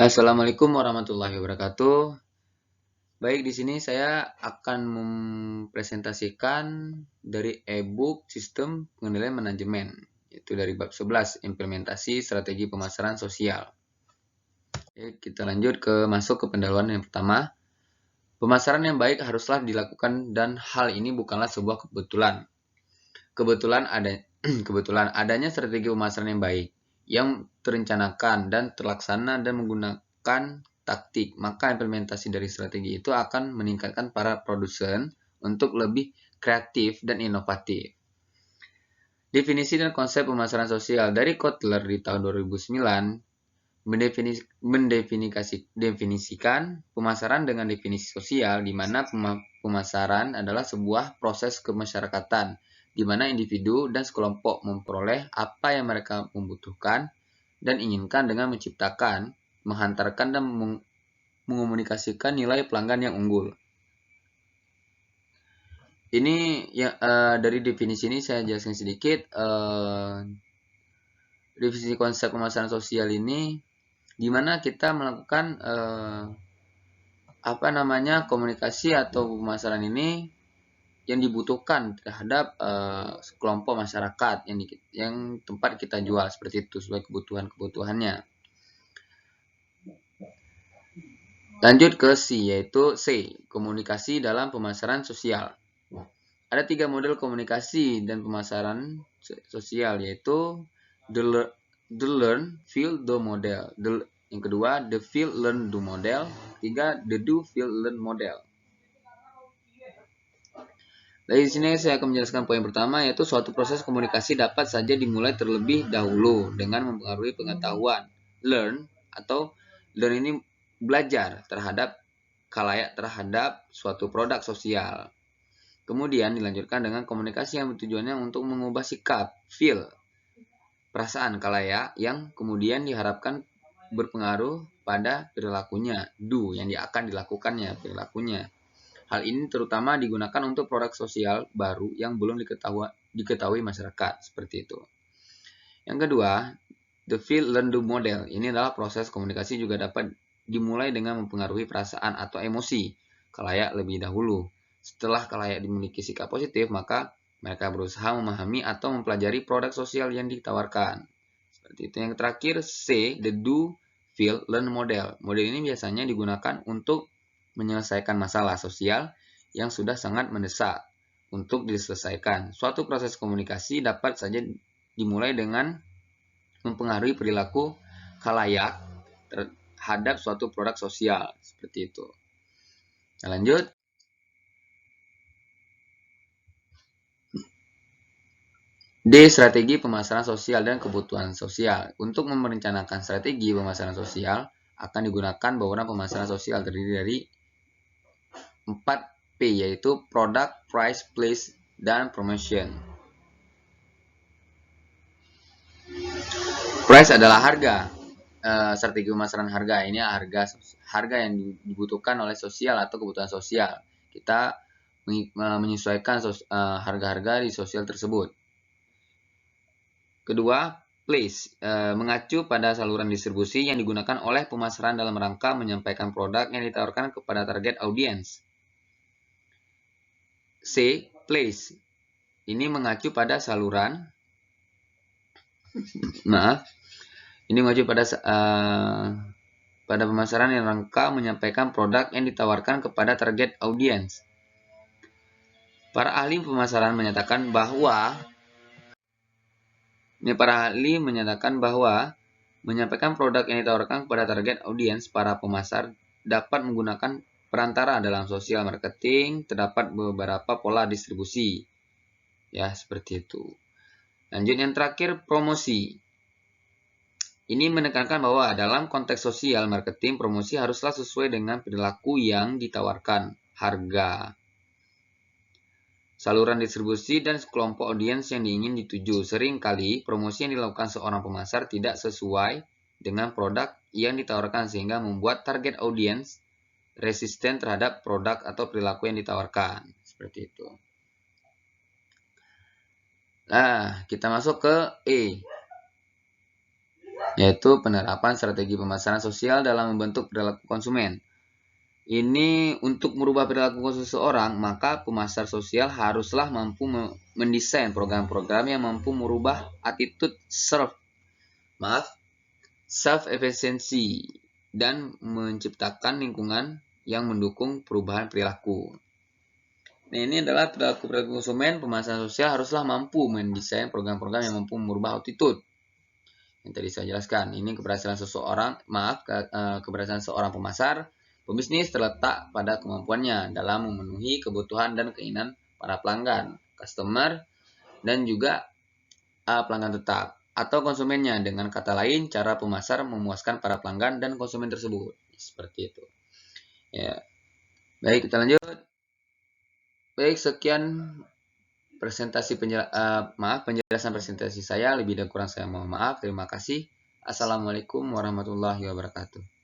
Assalamualaikum warahmatullahi wabarakatuh. Baik, di sini saya akan mempresentasikan dari e-book Sistem Pengendalian Manajemen, yaitu dari bab 11, Implementasi Strategi Pemasaran Sosial. Oke, kita lanjut masuk ke pendahuluan yang pertama. Pemasaran yang baik haruslah dilakukan dan hal ini bukanlah sebuah kebetulan. Kebetulan adanya strategi pemasaran yang baik, yang terencanakan dan terlaksana dan menggunakan taktik, maka implementasi dari strategi itu akan meningkatkan para produsen untuk lebih kreatif dan inovatif. Definisi dan konsep pemasaran sosial dari Kotler di tahun 2009 mendefinisikan pemasaran dengan definisi sosial, di mana pemasaran adalah sebuah proses kemasyarakatan di mana individu dan sekelompok memperoleh apa yang mereka membutuhkan dan inginkan dengan menciptakan, menghantarkan, dan mengomunikasikan nilai pelanggan yang unggul. Ini ya, dari definisi ini saya jelaskan sedikit. Definisi konsep pemasaran sosial ini di mana kita melakukan komunikasi atau pemasaran ini yang dibutuhkan terhadap kelompok masyarakat yang tempat kita jual, seperti itu, sesuai kebutuhannya. Lanjut ke C, yaitu C, komunikasi dalam pemasaran sosial. Ada 3 model komunikasi dan pemasaran sosial, yaitu the learn, feel, do model. Yang kedua, the feel, learn, do model. Ketiga, the do, feel, learn model. Dari sini saya akan menjelaskan poin pertama, yaitu suatu proses komunikasi dapat saja dimulai terlebih dahulu dengan mempengaruhi pengetahuan. Learn ini belajar terhadap suatu produk sosial. Kemudian dilanjutkan dengan komunikasi yang bertujuannya untuk mengubah sikap, feel, perasaan khalayak yang kemudian diharapkan berpengaruh pada perilakunya, do, yang akan dilakukannya, perilakunya. Hal ini terutama digunakan untuk produk sosial baru yang belum diketahui masyarakat, seperti itu. Yang kedua, the feel, learn, do model. Ini adalah proses komunikasi juga dapat dimulai dengan mempengaruhi perasaan atau emosi khalayak lebih dahulu. Setelah khalayak dimiliki sikap positif, maka mereka berusaha memahami atau mempelajari produk sosial yang ditawarkan. Seperti itu. Yang terakhir, C, the do, feel, learn model. Model ini biasanya digunakan untuk menyelesaikan masalah sosial yang sudah sangat mendesak untuk diselesaikan. Suatu proses komunikasi dapat saja dimulai dengan mempengaruhi perilaku khalayak terhadap suatu produk sosial, seperti itu. Kita lanjut. D. Strategi pemasaran sosial dan kebutuhan sosial. Untuk merencanakan strategi pemasaran sosial akan digunakan bauran pemasaran sosial terdiri dari 4P, yaitu Product, Price, Place, dan Promotion. Price adalah harga. Strategi pemasaran harga ini harga yang dibutuhkan oleh sosial atau kebutuhan sosial. Kita menyesuaikan harga-harga di sosial tersebut. Kedua, place, mengacu pada saluran distribusi yang digunakan oleh pemasaran dalam rangka menyampaikan produk yang ditawarkan kepada target audiens. C. Place, ini mengacu pada saluran ini mengacu pada pemasaran yang rangka menyampaikan produk yang ditawarkan kepada target audiens. Para ahli pemasaran menyatakan bahwa menyampaikan produk yang ditawarkan kepada target audiens para pemasar dapat menggunakan perantara dalam sosial marketing. Terdapat beberapa pola distribusi, ya, seperti itu. Lanjut yang terakhir, promosi. Ini menekankan bahwa dalam konteks sosial marketing, promosi haruslah sesuai dengan perilaku yang ditawarkan, harga, saluran distribusi, dan kelompok audiens yang ingin dituju. Seringkali promosi yang dilakukan seorang pemasar tidak sesuai dengan produk yang ditawarkan sehingga membuat target audiens resisten terhadap produk atau perilaku yang ditawarkan. Seperti itu. Nah, kita masuk ke E. yaitu penerapan strategi pemasaran sosial dalam membentuk perilaku konsumen. Ini untuk merubah perilaku seseorang, maka pemasar sosial haruslah mampu mendesain program-program yang mampu merubah attitude self-efficiency dan menciptakan lingkungan yang mendukung perubahan perilaku. Nah, ini adalah perilaku konsumen. Pemasaran sosial haruslah mampu mendesain program-program yang mampu merubah attitude. Yang tadi saya jelaskan, ini keberhasilan seorang pemasar, pebisnis terletak pada kemampuannya dalam memenuhi kebutuhan dan keinginan para pelanggan, customer, dan juga pelanggan tetap atau konsumennya. Dengan kata lain, cara pemasar memuaskan para pelanggan dan konsumen tersebut. Seperti itu. Ya. Baik, kita lanjut. Baik, sekian penjelasan presentasi saya. Lebih dan kurang saya mohon maaf. Terima kasih. Assalamualaikum warahmatullahi wabarakatuh.